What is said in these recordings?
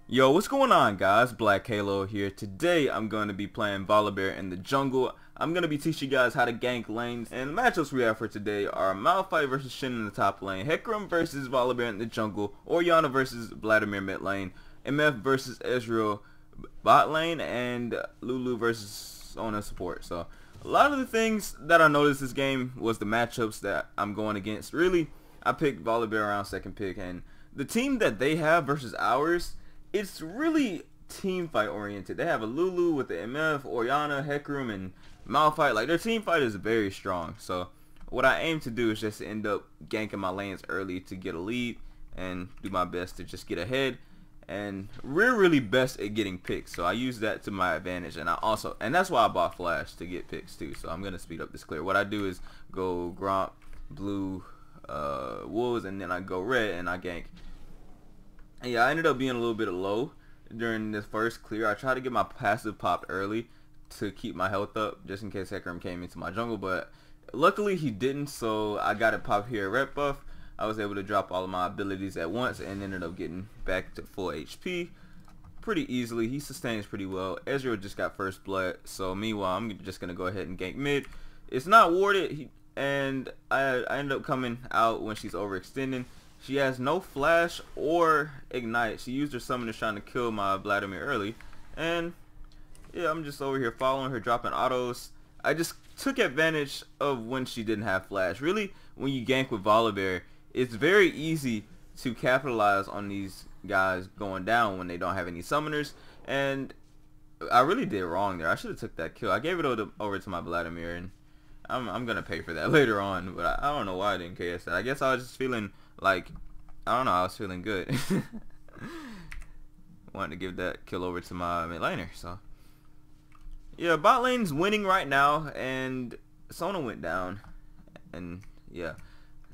Yo, what's going on, guys? Black Halo here. Today I'm going to be playing Volibear in the jungle. I'm going to be teaching you guys how to gank lanes, and the matchups we have for today are Malphite versus Shin in the top lane, Hecarim versus Volibear in the jungle, Orianna versus Vladimir mid lane, MF versus Ezreal bot lane, and Lulu versus Sona support. So a lot of the things that I noticed this game was the matchups that I'm going against. Really, I picked Volibear around second pick, and the team that they have versus ours, it's really team fight oriented. They have a Lulu with the MF, Orianna, Hecarim, and Malphite. Like, their team fight is very strong. So what I aim to do is just end up ganking my lanes early to get a lead and do my best to just get ahead. And we're really best at getting picks, so I use that to my advantage. And that's why I bought Flash, to get picks too. So I'm gonna speed up this clear. What I do is go Gromp, blue, wolves, and then I go red and I gank. Yeah, I ended up being a little bit low during this first clear. I tried to get my passive popped early to keep my health up, just in case Hecarim came into my jungle, but luckily he didn't, so I got it popped here at red buff. I was able to drop all of my abilities at once and ended up getting back to full HP pretty easily. He sustains pretty well. Ezreal just got first blood, so meanwhile I'm just going to go ahead and gank mid. It's not warded, and I end up coming out when she's overextending. She has no flash or ignite. She used her summoners trying to kill my Vladimir early. And yeah, I'm just over here following her, dropping autos. I just took advantage of when she didn't have flash. Really, when you gank with Volibear, it's very easy to capitalize on these guys going down when they don't have any summoners. And I really did wrong there. I should have took that kill. I gave it over to my Vladimir, and I'm gonna pay for that later on. But I don't know why I didn't KS that. I guess I was just feeling like, I don't know, I was feeling good. Wanted to give that kill over to my mid laner. So yeah, bot lane's winning right now, and Sona went down, and yeah,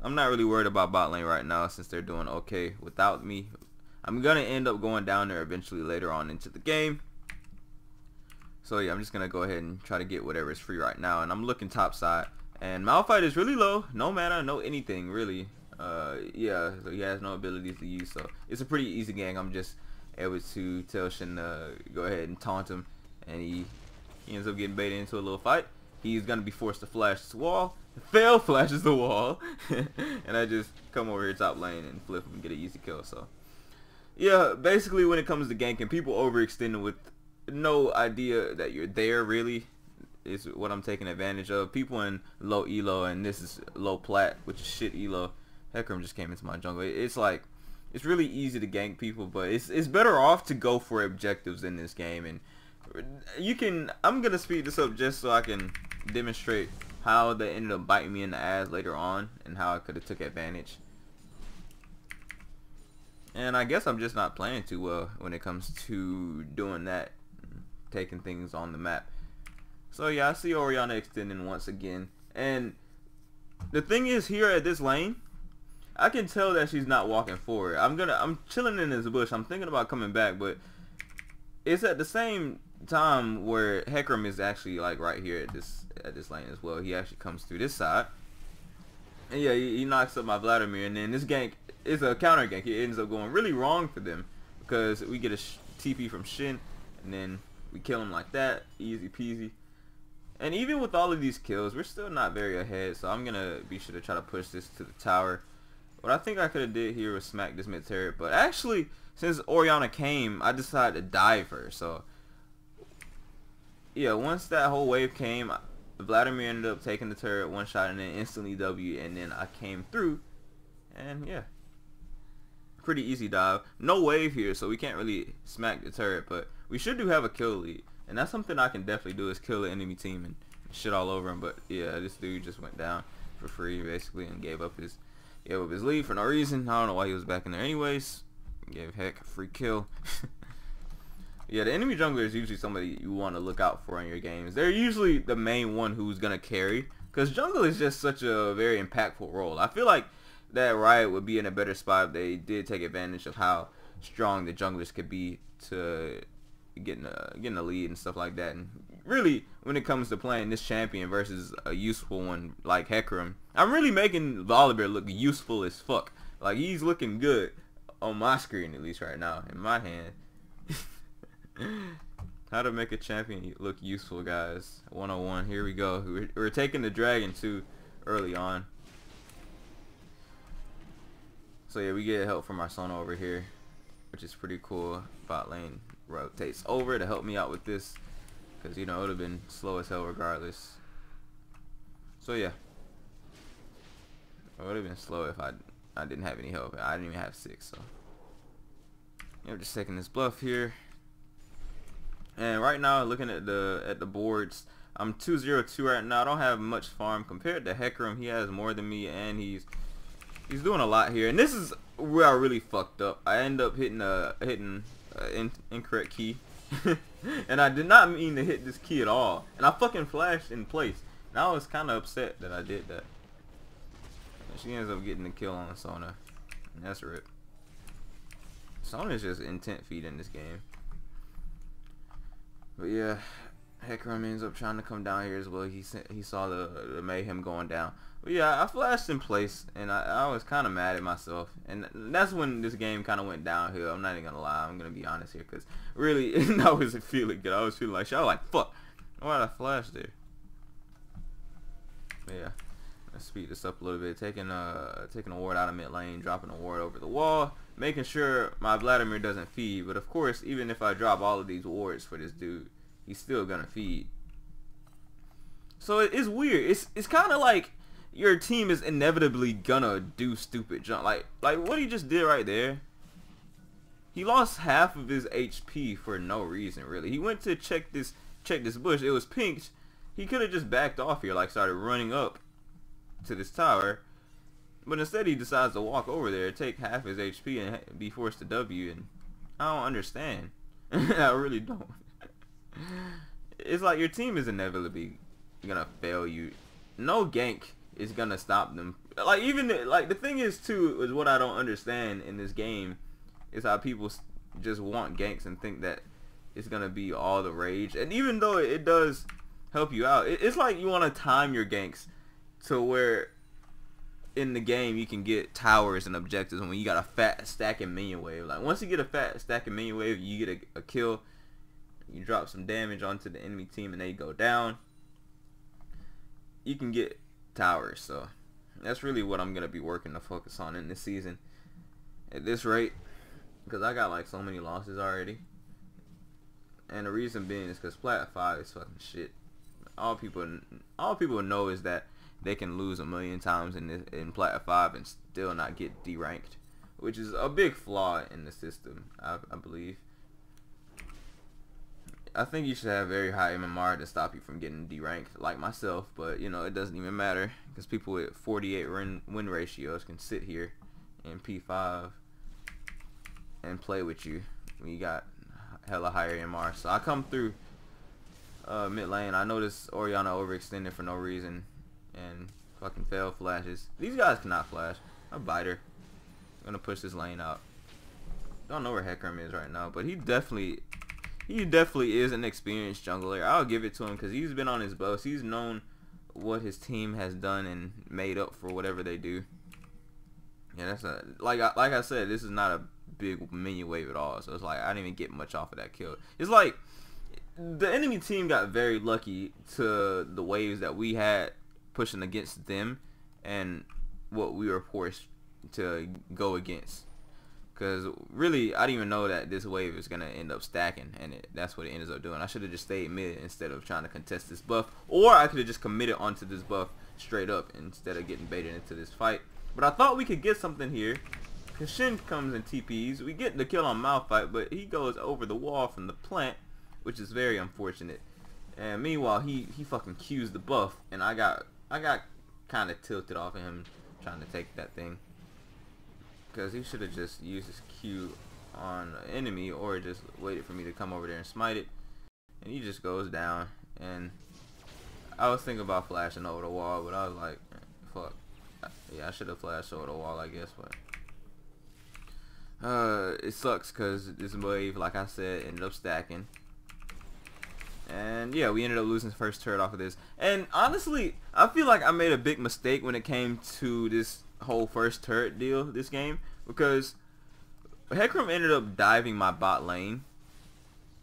I'm not really worried about bot lane right now since they're doing okay without me. I'm gonna end up going down there eventually later on into the game. So yeah, I'm just gonna go ahead and try to get whatever is free right now, and I'm looking top side, and Malphite is really low, no mana, no anything really. Yeah, so he has no abilities to use, so it's a pretty easy gang. I'm just able to tell Shin to go ahead and taunt him, and he ends up getting baited into a little fight. He's gonna be forced to flash this wall. Fail flashes the wall, and I just come over here top lane and flip him and get an easy kill. So yeah, basically when it comes to ganking, people overextending with no idea that you're there really is what I'm taking advantage of. People in low elo, and this is low plat, which is shit elo. Hecarim just came into my jungle. It's like, it's really easy to gank people, but it's better off to go for objectives in this game. And you can, I'm gonna speed this up just so I can demonstrate how they ended up biting me in the ass later on and how I could have took advantage. And I guess I'm just not playing too well when it comes to doing that, taking things on the map. So yeah, I see Orianna extending once again, and the thing is, here at this lane, I can tell that she's not walking forward. I'm chilling in this bush. I'm thinking about coming back, but it's at the same time where Hecarim is actually like right here at this lane as well. He actually comes through this side, and yeah, he knocks up my Vladimir, and then this gank is a counter gank. It ends up going really wrong for them because we get a TP from Shin, and then we kill him like that, easy peasy. And even with all of these kills, we're still not very ahead, so I'm gonna be sure to try to push this to the tower. What I think I could have did here was smack this mid turret, but actually, since Orianna came, I decided to dive her. So yeah, once that whole wave came, Vladimir ended up taking the turret one shot and then instantly W, and then I came through, and yeah, pretty easy dive. No wave here, so we can't really smack the turret, but we should do have a kill lead, and that's something I can definitely do, is kill the enemy team and shit all over him. But yeah, this dude just went down for free basically and gave up his lead for no reason. I don't know why he was back in there anyways. Gave Heck a free kill. Yeah, the enemy jungler is usually somebody you want to look out for in your games. They're usually the main one who's gonna carry, because jungle is just such a very impactful role. I feel like that Riot would be in a better spot if they did take advantage of how strong the junglers could be to getting a lead and stuff like that. And really, when it comes to playing this champion versus a useful one like Hecarim, I'm really making Volibear look useful as fuck. Like, he's looking good on my screen, at least right now, in my hand. How to make a champion look useful, guys. 101. Here we go. We're taking the dragon too early on. So yeah, we get help from our son over here, which is pretty cool. Bot lane rotates over to help me out with this, because you know it would have been slow as hell regardless. So yeah, it would have been slow if I didn't have any help. I didn't even have 6, so yeah, we're just taking this buff here. And right now, looking at the boards, I'm 202 right now. I don't have much farm compared to Hecarim. He has more than me, and he's doing a lot here. And this is where I really fucked up. I end up hitting incorrect key, and I did not mean to hit this key at all. And I fucking flashed in place, and I was kind of upset that I did that. And she ends up getting the kill on Sona, and that's rip. Sona's just intent feeding this game. But yeah, Hecarim ends up trying to come down here as well. He saw the mayhem going down. But yeah, I flashed in place, and I was kind of mad at myself. And that's when this game kind of went downhill. I'm not even gonna lie. I'm gonna be honest here, because really, I wasn't feeling good. I was feeling like shit. I was like, fuck, why did I flash there? But yeah, let's speed this up a little bit. Taking a ward out of mid lane, dropping a ward over the wall, making sure my Vladimir doesn't feed. But of course, even if I drop all of these wards for this dude, he's still gonna feed. So it's weird. It's kind of like your team is inevitably gonna do stupid jump. Like what he just did right there. He lost half of his HP for no reason, really. He went to check this bush. It was pinked. He could have just backed off here, like started running up to this tower. But instead he decides to walk over there, take half his HP, and be forced to W. And I don't understand. I really don't. It's like your team is inevitably gonna fail you. No gank is gonna stop them. Like the thing is too, is what I don't understand in this game is how people just want ganks and think that it's gonna be all the rage. And even though it does help you out, it's like you want to time your ganks to where in the game you can get towers and objectives when you got a fat stack and minion wave. Like once you get a fat stack and minion wave, you get a kill. You drop some damage onto the enemy team and they go down. You can get towers, so that's really what I'm gonna be working to focus on in this season at this rate, because I got like so many losses already. And the reason being is because Plat 5 is fucking shit. All people know is that they can lose 1,000,000 times in Plat 5 and still not get D-ranked, which is a big flaw in the system, I believe. I think you should have very high MMR to stop you from getting D-ranked, like myself, but you know, it doesn't even matter, because people with 48 win ratios can sit here in P5 and play with you when you got hella higher MR. So I come through mid lane. I noticed Orianna overextended for no reason and fucking fail flashes. These guys cannot flash. I bite her. I'm gonna push this lane out. Don't know where Hecarim is right now, but he definitely is an experienced jungler. I'll give it to him, because he's been on his boast. He's known what his team has done and made up for whatever they do. Yeah, that's like I said, this is not a big minion wave at all. So it's like I didn't even get much off of that kill. It's like the enemy team got very lucky to the waves that we had pushing against them and what we were forced to go against. Because really, I didn't even know that this wave is going to end up stacking, and that's what it ends up doing. I should have just stayed mid instead of trying to contest this buff, or I could have just committed onto this buff straight up instead of getting baited into this fight. But I thought we could get something here, because Shin comes and TPs. We get the kill on Malphite, but he goes over the wall from the plant, which is very unfortunate. And meanwhile, he fucking Q's the buff, and I got kind of tilted off of him trying to take that thing. Because he should have just used his Q on an enemy, or just waited for me to come over there and smite it. And he just goes down. And I was thinking about flashing over the wall, but I was like, fuck. Yeah, I should have flashed over the wall, I guess. But it sucks because this wave, like I said, ended up stacking. And yeah, we ended up losing the first turret off of this. And honestly, I feel like I made a big mistake when it came to this whole first turret deal this game, because Hecarim ended up diving my bot lane,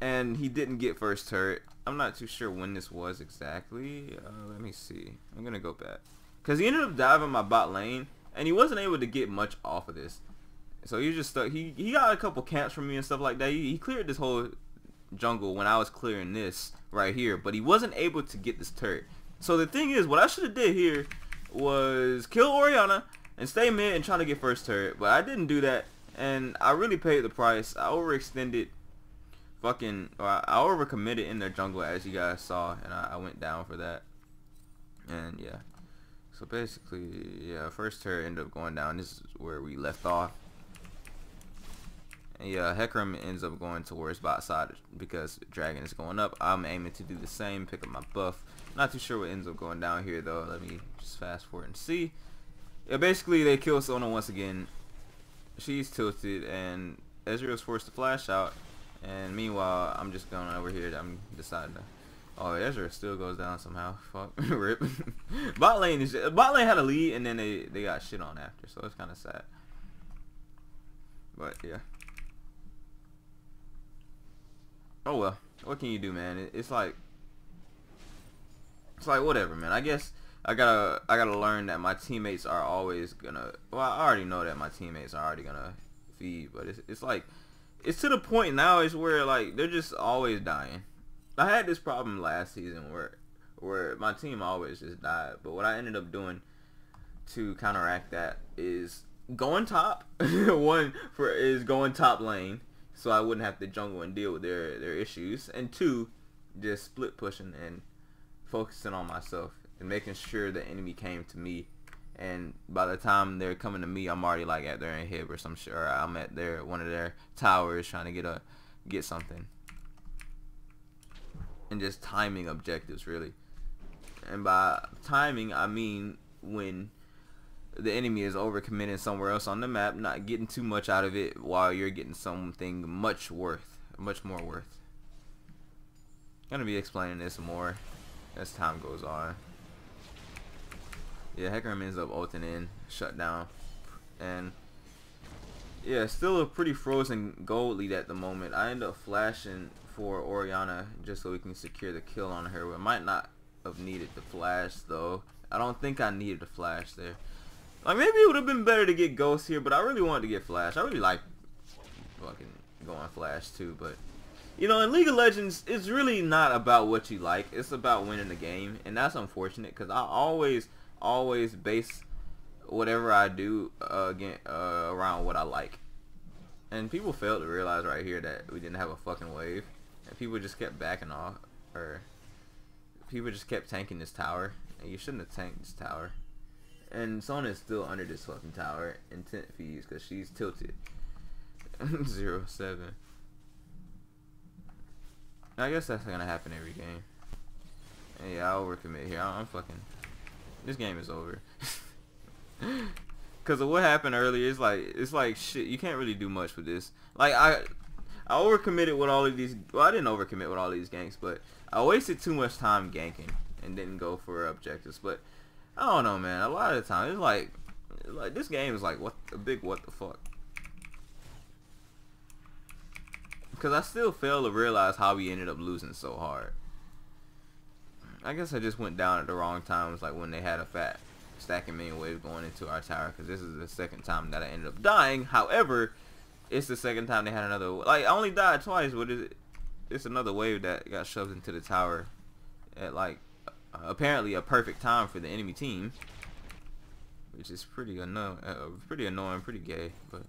and he didn't get first turret. I'm not too sure when this was exactly. Let me see. I'm gonna go back because he ended up diving my bot lane, and he wasn't able to get much off of this. So he just stuck. He got a couple camps from me and stuff like that. He cleared this whole jungle when I was clearing this right here, but he wasn't able to get this turret. So the thing is, what I should have did here was kill Orianna and stay mid and try to get first turret, but I didn't do that, and I really paid the price. I overextended, I overcommitted in their jungle, as you guys saw, and I went down for that. And yeah, so basically, yeah, first turret ended up going down. This is where we left off. And yeah, Hecarim ends up going towards bot side because Dragon is going up. I'm aiming to do the same, pick up my buff. Not too sure what ends up going down here though. Let me just fast forward and see. Yeah, basically they kill Sona once again. She's tilted and Ezreal's forced to flash out. And meanwhile, I'm just going over here. I'm deciding to. Oh, Ezreal still goes down somehow. Fuck, rip. Bot lane had a lead and then they got shit on after, so it's kind of sad. But yeah. Oh well, what can you do, man? It's like whatever, man. I guess I gotta learn that my teammates are always gonna. Well, I already know that my teammates are already gonna feed, but it's like it's to the point now is where like they're just always dying. I had this problem last season where my team always just died, but what I ended up doing to counteract that is going top. Going top lane, so I wouldn't have to jungle and deal with their issues, and 2, just split pushing and focusing on myself and making sure the enemy came to me, and by the time they're coming to me, I'm already like at their inhib or some shit, or I'm at one of their towers trying to get something, and just timing objectives really. And by timing I mean when the enemy is overcommitting somewhere else on the map, not getting too much out of it while you're getting something much more worth. Gonna be explaining this more as time goes on. Yeah, Hecarim ends up ulting in, shut down, and yeah, still a pretty frozen gold lead at the moment. I end up flashing for Orianna just so we can secure the kill on her. We might not have needed the flash though. I don't think I needed the flash there. Like maybe it would have been better to get Ghost here, but I really wanted to get Flash. I really like fucking going Flash too, but you know, in League of Legends, it's really not about what you like. It's about winning the game, and that's unfortunate because I always base whatever I do around what I like. And people failed to realize right here that we didn't have a fucking wave, and people just kept backing off, or people just kept tanking this tower, and you shouldn't have tanked this tower. And Sona is still under this fucking tower, intent fees, because she's tilted. 0-7. I guess that's gonna happen every game. And yeah, I'll overcommit here. I'm fucking. This game is over. Cause of what happened earlier, it's like shit. You can't really do much with this. Like I overcommitted with all of these. Well, I didn't overcommit with all of these ganks, but I wasted too much time ganking and didn't go for objectives. But I don't know, man. A lot of the time, it's like this game is like what the fuck. Because I still fail to realize how we ended up losing so hard. I guess I just went down at the wrong times, like when they had a fat stacking main wave going into our tower. Because this is the second time that I ended up dying. However, it's the second time they had another. Like I only died twice, but it's another wave that got shoved into the tower at like apparently a perfect time for the enemy team, which is pretty annoying, pretty gay. But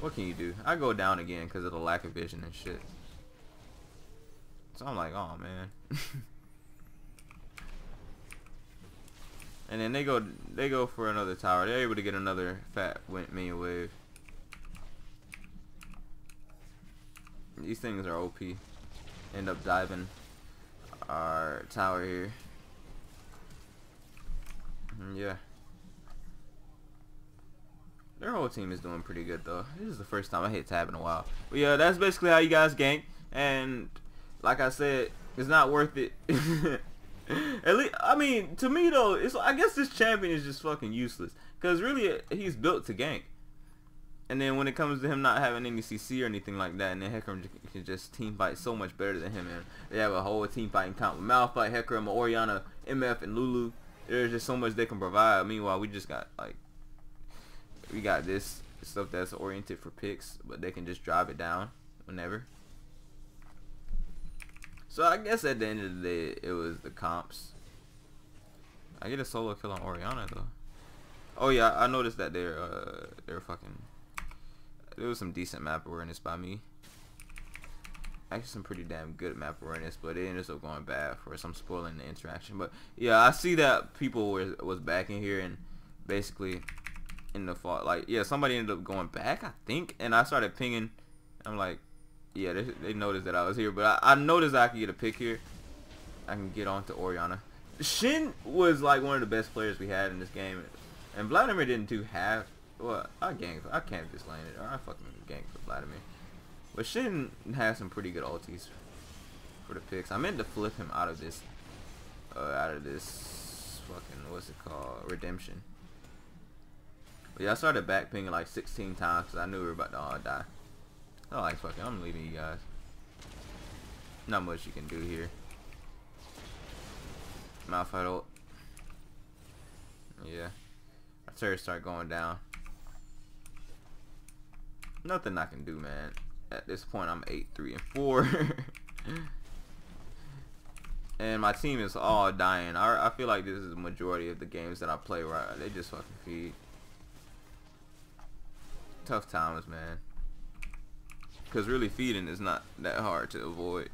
what can you do? I go down again because of the lack of vision and shit. So I'm like, oh man. And then they go for another tower. They're able to get another fat main wave. These things are OP. End up diving our tower here. Yeah. Their whole team is doing pretty good though. This is the first time I hit tab in a while. But yeah, that's basically how you guys gank. And like I said, it's not worth it. At least, I mean, to me though, I guess this champion is just fucking useless. Cause really, he's built to gank. And then when it comes to him not having any CC or anything like that, and then Hecarim can just team fight so much better than him, and they have a whole team fighting count with Malphite, Hecarim, Orianna, MF, and Lulu. There's just so much they can provide. Meanwhile, we just got like, we got this stuff that's oriented for picks, but they can just drive it down whenever. So I guess at the end of the day, it was the comps. I get a solo kill on Orianna though. Oh yeah, I noticed that they're fucking. There was some decent map awareness by me. Actually, some pretty damn good map awareness, but it ended up going bad for some spoiling the interaction. But yeah, I see that people was back in here and basically in the fall. Like yeah, somebody ended up going back, I think, and I started pinging. I'm like, yeah, they noticed that I was here, but I noticed I could get a pick here. I can get onto Orianna. Shin was like one of the best players we had in this game, and Vladimir didn't do half. Well, I can't just lane it, or I fucking gank for Vladimir. But Shin has some pretty good ultis for the picks. I meant to flip him out of this fucking, what's it called, redemption. But yeah, I started back pinging like 16 times because I knew we were about to all die. Oh, like fucking, I'm leaving you guys. Not much you can do here. Malphite ult. Yeah. My turrets start going down. Nothing I can do, man. At this point, I'm 8-3-4. And my team is all dying. I feel like this is the majority of the games that I play where they just fucking feed. Tough times, man. Because really feeding is not that hard to avoid.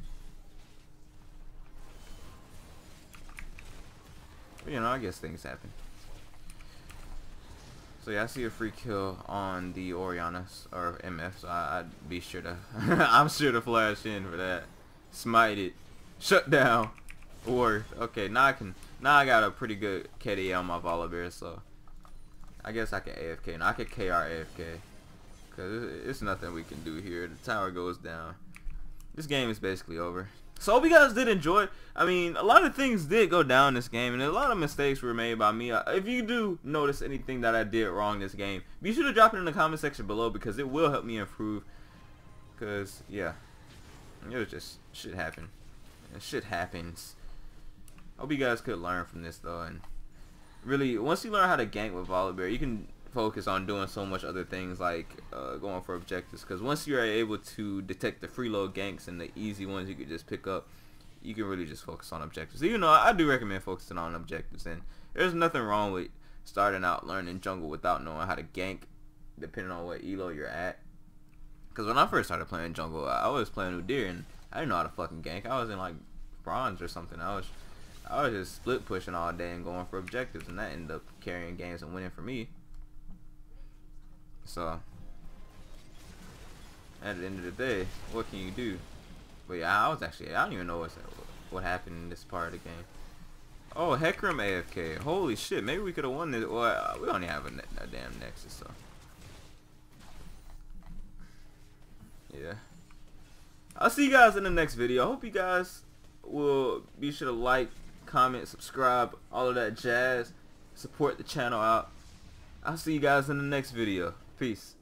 But, you know, I guess things happen. So yeah, I see a free kill on the Orianna or MF, so I'd be sure to I'm sure to flash in for that. Smite it. Shut down. Or okay, now I got a pretty good KDA on my Volibear, so I guess I can AFK. Now I can KR AFK. Cause it's nothing we can do here. The tower goes down. This game is basically over. So I hope you guys did enjoy. I mean, a lot of things did go down in this game, and a lot of mistakes were made by me. If you do notice anything that I did wrong this game, be sure to drop it in the comment section below because it will help me improve. Cause yeah, it was just shit happened. And shit happens. I hope you guys could learn from this though, and really, once you learn how to gank with Volibear, you can focus on doing so much other things like going for objectives, because once you're able to detect the freeload ganks and the easy ones you could just pick up, you can really just focus on objectives. Even though I do recommend focusing on objectives, and there's nothing wrong with starting out learning jungle without knowing how to gank depending on what elo you're at. Because when I first started playing jungle, I was playing Udyr and I didn't know how to fucking gank. I was in like bronze or something. I was just split pushing all day and going for objectives, and that ended up carrying games and winning for me. So at the end of the day, what can you do? But yeah, I don't even know what happened in this part of the game. Oh, Hecarim AFK. Holy shit, maybe we could have won this. Well, we don't even have a damn Nexus, so yeah. I'll see you guys in the next video. I hope you guys will be sure to like, comment, subscribe, all of that jazz. Support the channel out. I'll see you guys in the next video. Peace.